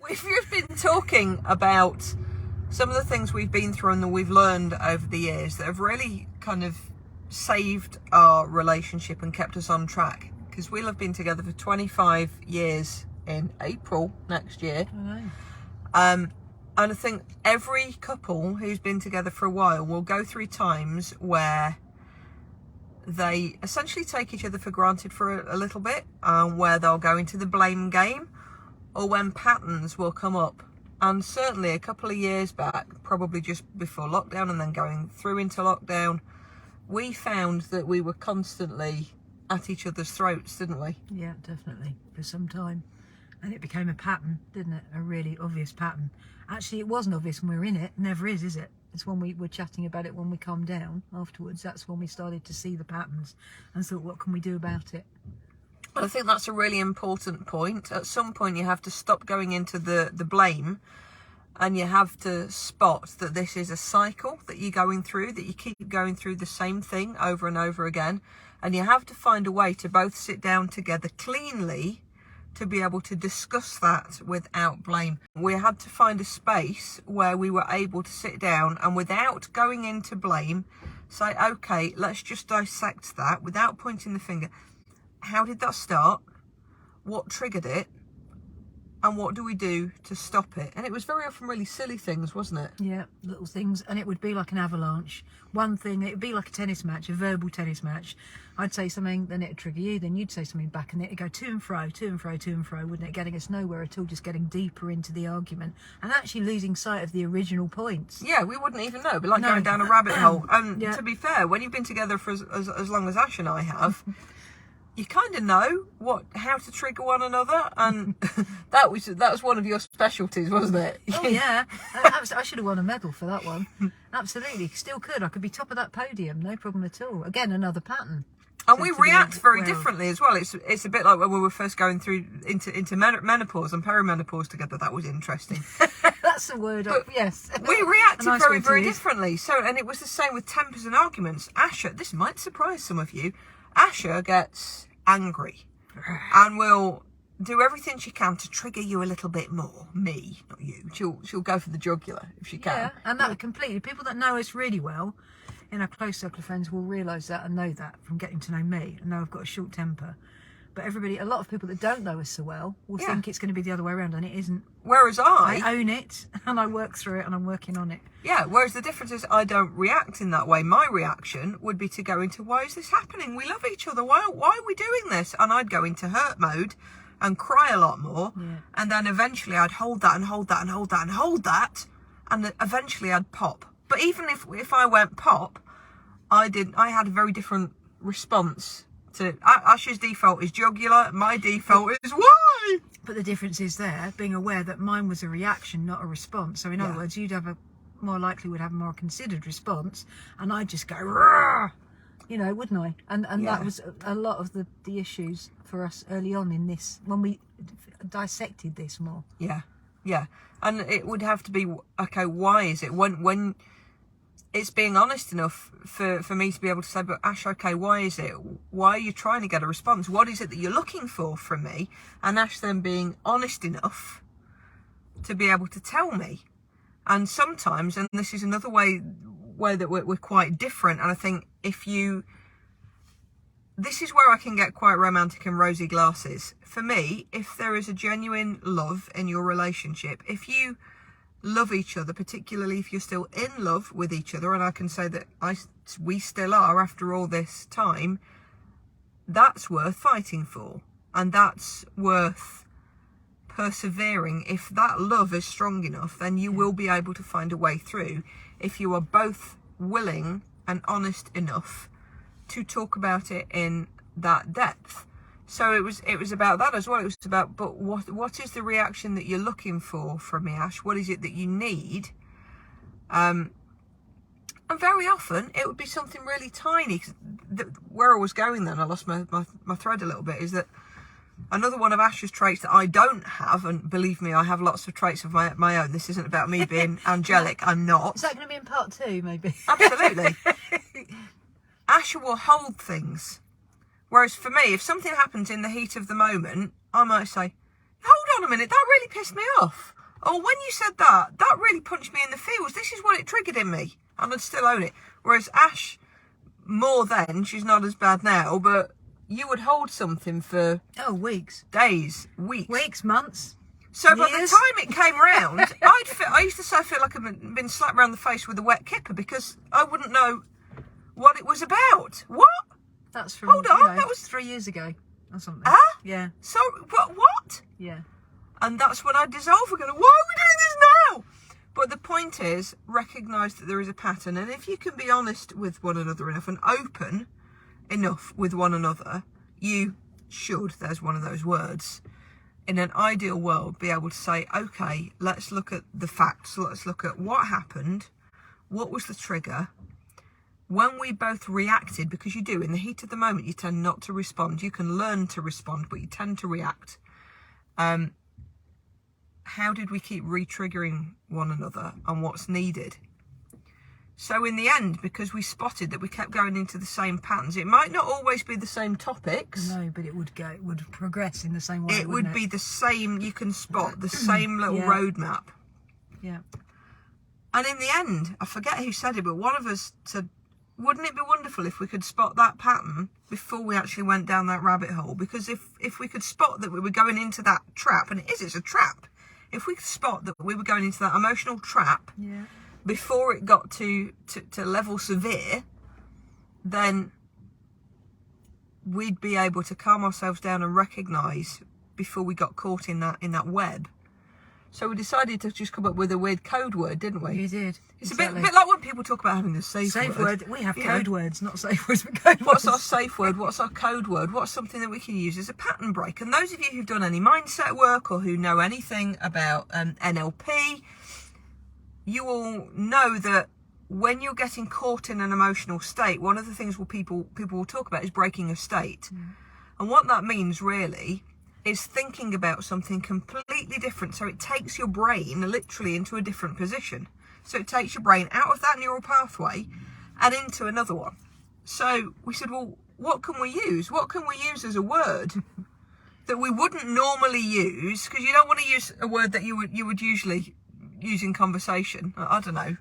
We've just been talking about some of the things we've been through and that we've learned over the years that have really kind of saved our relationship and kept us on track. Because we'll have been together for 25 years in April next year. I know. And I think every couple who's been together for a while will go through times where they essentially take each other for granted for a little bit, where they'll go into the blame game, or when patterns will come up. And certainly a couple of years back, probably just before lockdown and then going through into lockdown, we found that we were constantly at each other's throats, didn't we? Yeah, definitely, for some time. And it became a pattern, didn't it? A really obvious pattern. Actually, it wasn't obvious when we were in it. Never is it? It's when we were chatting about it when we calmed down afterwards. That's when we started to see the patterns and thought, what can we do about it? I think that's a really important point. At some point, you have to stop going into the blame, and you have to spot that this is a cycle that you're going through, that you keep going through the same thing over and over again. And you have to find a way to both sit down together cleanly to be able to discuss that without blame. We had to find a space where we were able to sit down and without going into blame, say, okay, let's just dissect that without pointing the finger. How did that start? What triggered it? And what do we do to stop it? And it was very often really silly things, wasn't it? Yeah, little things. And it would be like an avalanche. One thing, it would be like a tennis match, a verbal tennis match. I'd say something, then it'd trigger you, then you'd say something back, and it'd go to and fro, to and fro, to and fro, wouldn't it? Getting us nowhere at all, just getting deeper into the argument and actually losing sight of the original points. Yeah, we wouldn't even know. It'd be like going down a rabbit hole. And Yeah. to be fair, when you've been together for as long as Ash and I have, you kind of know how to trigger one another, and that was one of your specialties, wasn't it? Oh yeah, I should have won a medal for that one. Absolutely, still could. I could be top of that podium, no problem at all. Again, another pattern. And we react very differently as well. It's a bit like when we were first going through into menopause and perimenopause together. That was interesting. That's the word. Yes, we reacted nice very differently. So, and it was the same with tempers and arguments. Asha, this might surprise some of you. Asha gets angry and will do everything she can to trigger you a little bit more. Me, not you. She'll go for the jugular if she can. Yeah, and that completely. People that know us really well, in our close circle of friends, will realise that and know that from getting to know me and know I've got a short temper. But a lot of people that don't know us so well will think it's going to be the other way around, and it isn't. Whereas I own it and I work through it and I'm working on it. Yeah, whereas the difference is I don't react in that way. My reaction would be to go into, why is this happening? We love each other. Why are we doing this? And I'd go into hurt mode and cry a lot more. Yeah. And then eventually I'd hold that and hold that and hold that and hold that. And eventually I'd pop. But even if I went pop, I had a very different response. To Ash's default is jugular, my default is why. But the difference is there, being aware that mine was a reaction, not a response. So in other words, you'd have more likely would have a more considered response, and I'd just go, "Rah!" Wouldn't I? And that was a lot of the issues for us early on in this, when we dissected this more. Yeah. And it would have to be, okay, why is it? When it's being honest enough for me to be able to say, but Ash, okay, why is it? Why are you trying to get a response? What is it that you're looking for from me? And Ash then being honest enough to be able to tell me. And sometimes, and this is another way that we're quite different, and I think this is where I can get quite romantic and rosy glasses. For me, if there is a genuine love in your relationship, if you love each other, particularly if you're still in love with each other, and I can say that we still are after all this time, that's worth fighting for, and that's worth persevering. If that love is strong enough, then you will be able to find a way through if you are both willing and honest enough to talk about it in that depth. So it was about that as well. It was about, but what is the reaction that you're looking for from me, Ash? What is it that you need? And very often it would be something really tiny. 'Cause where I was going then, I lost my thread a little bit, is that another one of Ash's traits that I don't have, and believe me, I have lots of traits of my own. This isn't about me being angelic. I'm not. Is that going to be in part 2, maybe? Absolutely. Asha will hold things. Whereas for me, if something happens in the heat of the moment, I might say, hold on a minute, that really pissed me off. Or when you said that, that really punched me in the feels. This is what it triggered in me. And I'd still own it. Whereas Ash, more then, she's not as bad now, but you would hold something for... Oh, weeks. Days, weeks. Weeks, months. So by the time it came round, I used to say I feel like I've been slapped around the face with a wet kipper because I wouldn't know what it was about. What? That's from, Hold on, that was 3 years ago or something. Huh? Yeah. So, what? Yeah. And that's when I dissolve. We're going, why are we doing this now? But the point is, recognise that there is a pattern. And if you can be honest with one another enough and open enough with one another, you should, there's one of those words, in an ideal world, be able to say, okay, let's look at the facts. Let's look at what happened. What was the trigger? When we both reacted, because you do, in the heat of the moment, you tend not to respond. You can learn to respond, but you tend to react. How did we keep re-triggering one another and what's needed? So in the end, because we spotted that we kept going into the same patterns, it might not always be the same topics. No, but it would progress in the same way. It would be the same, you can spot the same little roadmap. Yeah. And in the end, I forget who said it, but one of us said, wouldn't it be wonderful if we could spot that pattern before we actually went down that rabbit hole? Because if we could spot that we were going into that trap, and it's a trap. If we could spot that we were going into that emotional trap before it got to level severe, then we'd be able to calm ourselves down and recognise before we got caught in that web. So we decided to just come up with a weird code word, didn't we? You did. It's a bit like when people talk about having a safe word. We have code words, not safe words, but code words. What's our safe word? What's our code word? What's something that we can use as a pattern break? And those of you who've done any mindset work or who know anything about NLP, you all know that when you're getting caught in an emotional state, one of the things people will talk about is breaking a state. And what that means really is thinking about something completely different. So it takes your brain literally into a different position. So it takes your brain out of that neural pathway and into another one. So we said, well, what can we use? What can we use as a word that we wouldn't normally use? Because you don't want to use a word that you would usually use in conversation. I don't know.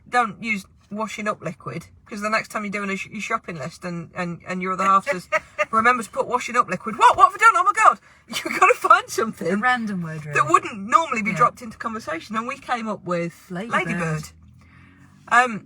Don't use washing up liquid, because the next time you're doing your shopping list and your other half says, remember to put washing up liquid. What have I done? Oh my God. You've got to find something. A random word, really. That wouldn't normally be dropped into conversation. And we came up with ladybird. And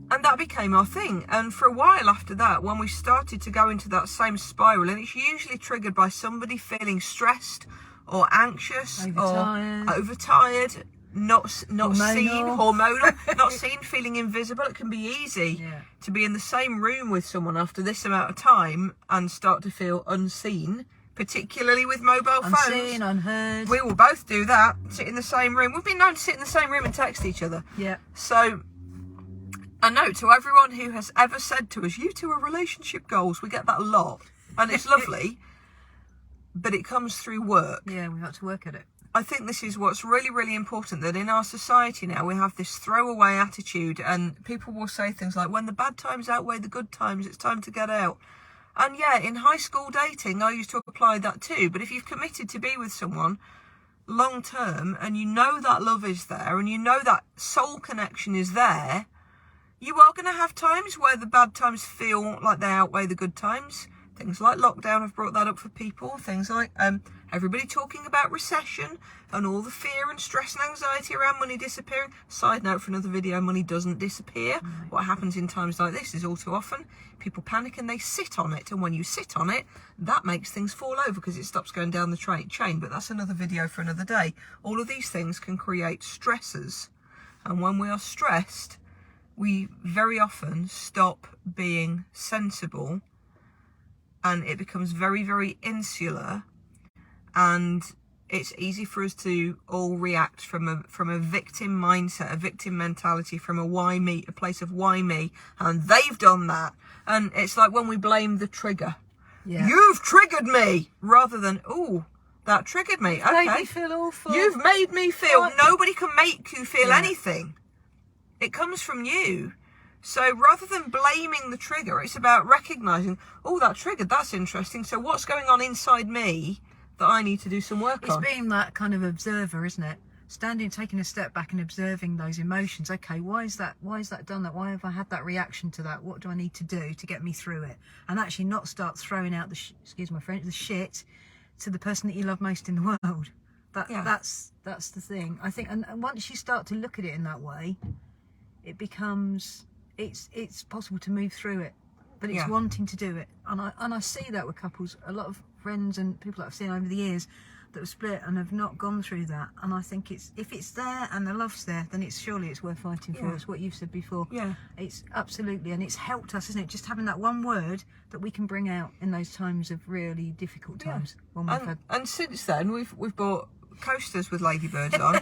that became our thing. And for a while after that, when we started to go into that same spiral, and it's usually triggered by somebody feeling stressed or anxious or overtired, not seen, hormonal, not seen, feeling invisible. It can be easy to be in the same room with someone after this amount of time and start to feel unseen, particularly with mobile phones. Unseen, unheard. We will both do that, sit in the same room. We've been known to sit in the same room and text each other. Yeah. So, a note to everyone who has ever said to us, you two are relationship goals. We get that a lot. And it's lovely, but it comes through work. Yeah, we have to work at it. I think this is what's really, really important, that in our society now we have this throwaway attitude, and people will say things like, when the bad times outweigh the good times, it's time to get out. And yeah, in high school dating, I used to apply that too. But if you've committed to be with someone long term and you know that love is there and you know that soul connection is there, you are going to have times where the bad times feel like they outweigh the good times. Things like lockdown have brought that up for people. Things like everybody talking about recession and all the fear and stress and anxiety around money disappearing. Side note for another video, money doesn't disappear. What happens in times like this is all too often people panic and they sit on it. And when you sit on it, that makes things fall over because it stops going down the chain. But that's another video for another day. All of these things can create stressors. And when we are stressed, we very often stop being sensible. And it becomes very, very insular, and it's easy for us to all react from a victim mindset, a victim mentality, from a place of why me, and they've done that. And it's like when we blame the trigger. Yeah. You've triggered me, rather than, oh, that triggered me. Okay. Made me feel awful. You've made me feel. Nobody can make you feel anything. It comes from you. So rather than blaming the trigger, it's about recognising, oh, that triggered, that's interesting. So what's going on inside me that I need to do some work on. It's being that kind of observer, isn't it? Standing, taking a step back and observing those emotions. Okay, why is that done that? Why have I had that reaction to that? What do I need to do to get me through it? And actually not start throwing out excuse my French, the shit to the person that you love most in the world. That's the thing. I think, and once you start to look at it in that way, it becomes, it's possible to move through it. But it's wanting to do it. And I see that with couples, a lot of friends and people that I've seen over the years that have split and have not gone through that. And I think if it's there and the love's there, then surely it's worth fighting for. It's what you've said before. Yeah. It's absolutely, and it's helped us, isn't it? Just having that one word that we can bring out in those times of really difficult times. And since then, we've bought coasters with ladybirds on.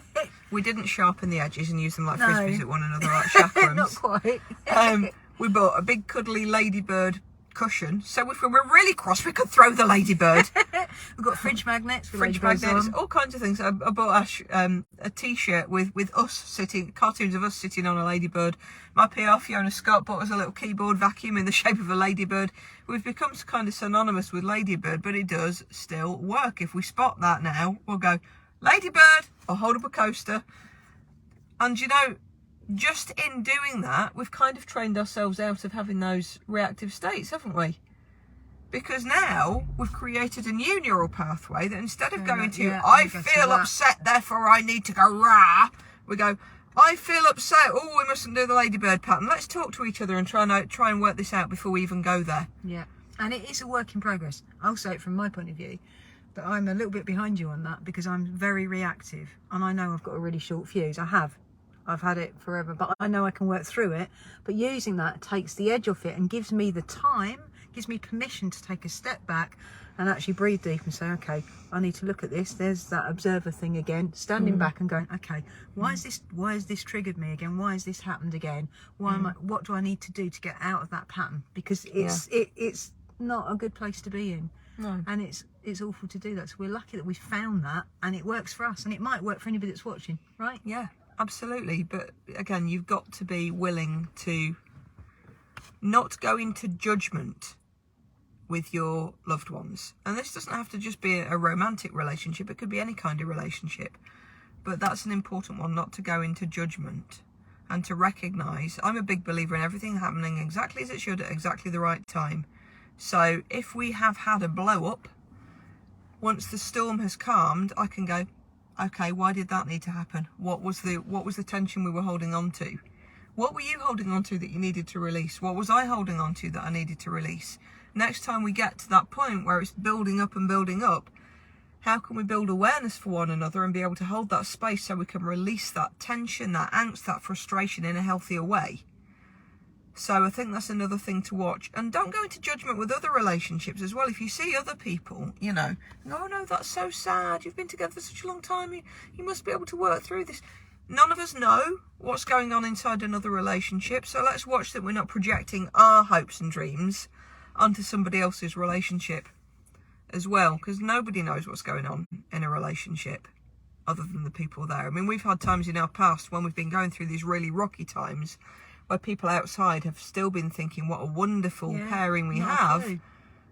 We didn't sharpen the edges and use them like frisbees at one another like chaperones. Not quite. We bought a big cuddly ladybird cushion, so if we were really cross we could throw the ladybird. We've got fridge magnets, all kinds of things. I bought Ash a t-shirt with us sitting, cartoons of us sitting on a ladybird. My PR Fiona Scott bought us a little keyboard vacuum in the shape of a ladybird. We've become kind of synonymous with ladybird, but it does still work. If we spot that now, we'll go ladybird or hold up a coaster. And you know, just in doing that, we've kind of trained ourselves out of having those reactive states, haven't we? Because now we've created a new neural pathway that instead of going to, I feel upset, therefore I need to go rah, we go, I feel upset, oh, we mustn't do the ladybird pattern. Let's talk to each other and try and work this out before we even go there. Yeah, and it is a work in progress. I'll say it from my point of view, that I'm a little bit behind you on that because I'm very reactive and I know I've got a really short fuse. I've had it forever, but I know I can work through it. But using that takes the edge off it and gives me the time, gives me permission to take a step back and actually breathe deep and say, okay, I need to look at this. There's that observer thing again, standing back and going, okay, why has this triggered me again? Why has this happened again? What do I need to do to get out of that pattern? Because it's not a good place to be in. No. And it's awful to do that. So we're lucky that we found that and it works for us, and it might work for anybody that's watching, right? Yeah. Absolutely, but again, you've got to be willing to not go into judgment with your loved ones. And this doesn't have to just be a romantic relationship, it could be any kind of relationship. But that's an important one, not to go into judgment and to recognise. I'm a big believer in everything happening exactly as it should at exactly the right time. So if we have had a blow up, once the storm has calmed, I can go, okay, why did that need to happen? What was the tension we were holding on to? What were you holding on to that you needed to release? What was I holding on to that I needed to release? Next time we get to that point where it's building up, how can we build awareness for one another and be able to hold that space so we can release that tension, that angst, that frustration in a healthier way? So I think that's another thing to watch. And don't go into judgment with other relationships as well. If you see other people, you know, oh no, that's so sad. You've been together for such a long time. You must be able to work through this. None of us know what's going on inside another relationship. So let's watch that we're not projecting our hopes and dreams onto somebody else's relationship as well. Because nobody knows what's going on in a relationship other than the people there. I mean, we've had times in our past when we've been going through these really rocky times where people outside have still been thinking what a wonderful pairing we have.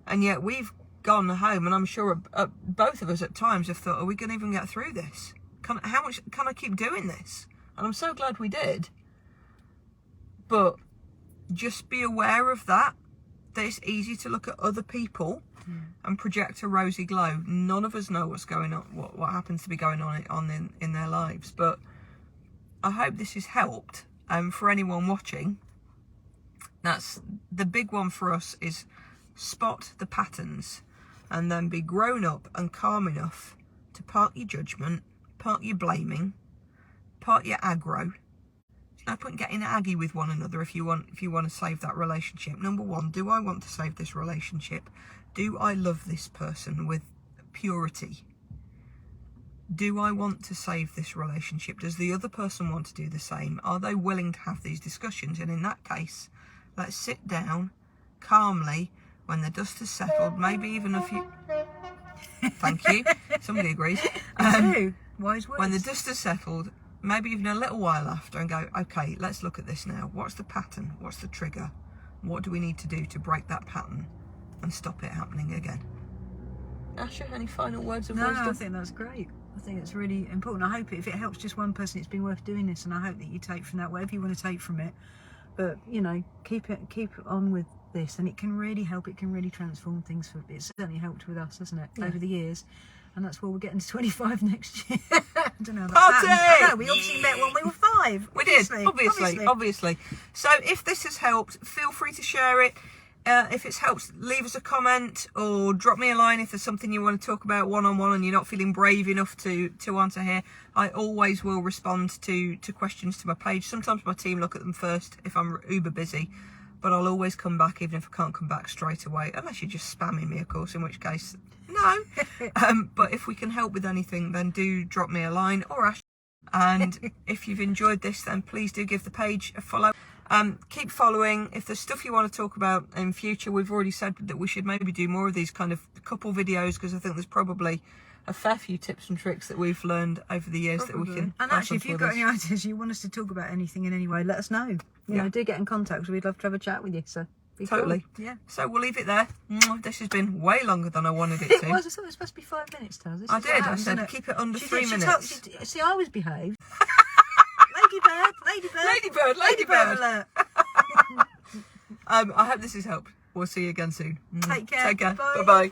And yet we've gone home, and I'm sure both of us at times have thought, are we going to even get through this? How much can I keep doing this? And I'm so glad we did. But just be aware of that it's easy to look at other people and project a rosy glow. None of us know what's going on, what happens to be going on in their lives. But I hope this has helped. For anyone watching, that's the big one for us, is spot the patterns and then be grown up and calm enough to park your judgment, park your blaming, park your aggro. There's no point getting aggy with one another if you want to save that relationship. Number one, do I want to save this relationship? Do I love this person with purity? Do I want to save this relationship? Does the other person want to do the same? Are they willing to have these discussions? And in that case, let's sit down calmly when the dust has settled, maybe even a few... Thank you. Somebody agrees. Wise words. When the dust has settled, maybe even a little while after, and go, okay, let's look at this now. What's the pattern? What's the trigger? What do we need to do to break that pattern and stop it happening again? Asha, any final words of No, wisdom? I think that's great. I think it's really important. I hope if it helps just one person, it's been worth doing this, and I hope that you take from that whatever you want to take from it. But you know, keep it on with this, and it can really help. It can really transform things. It's certainly helped with us, hasn't it, over the years? And that's why we're getting to 25 next year. I don't know. Party! I know, we obviously met when we were 5. We did, obviously. So if this has helped, feel free to share it. If it's helped, leave us a comment or drop me a line if there's something you want to talk about one-on-one and you're not feeling brave enough to answer here. I always will respond to questions to my page. Sometimes my team look at them first if I'm uber busy, but I'll always come back even if I can't come back straight away, unless you're just spamming me, of course, in which case, no. But if we can help with anything, then do drop me a line or Ash. And if you've enjoyed this, then please do give the page a follow. Keep following. If there's stuff you want to talk about in future, we've already said that we should maybe do more of these kind of couple videos, because I think there's probably a fair few tips and tricks that we've learned over the years that we can. And actually, if you've got any ideas, you want us to talk about anything in any way, let us know. You know, do get in contact, because we'd love to have a chat with you. So totally. Cool. Yeah. So we'll leave it there. This has been way longer than I wanted it to. It was. I thought it was supposed to be 5 minutes, Taz. I did. I said keep it under 3 minutes. See, I always behave. Ladybird. Ladybird. I hope this has helped. We'll see you again soon. Take care. Bye bye.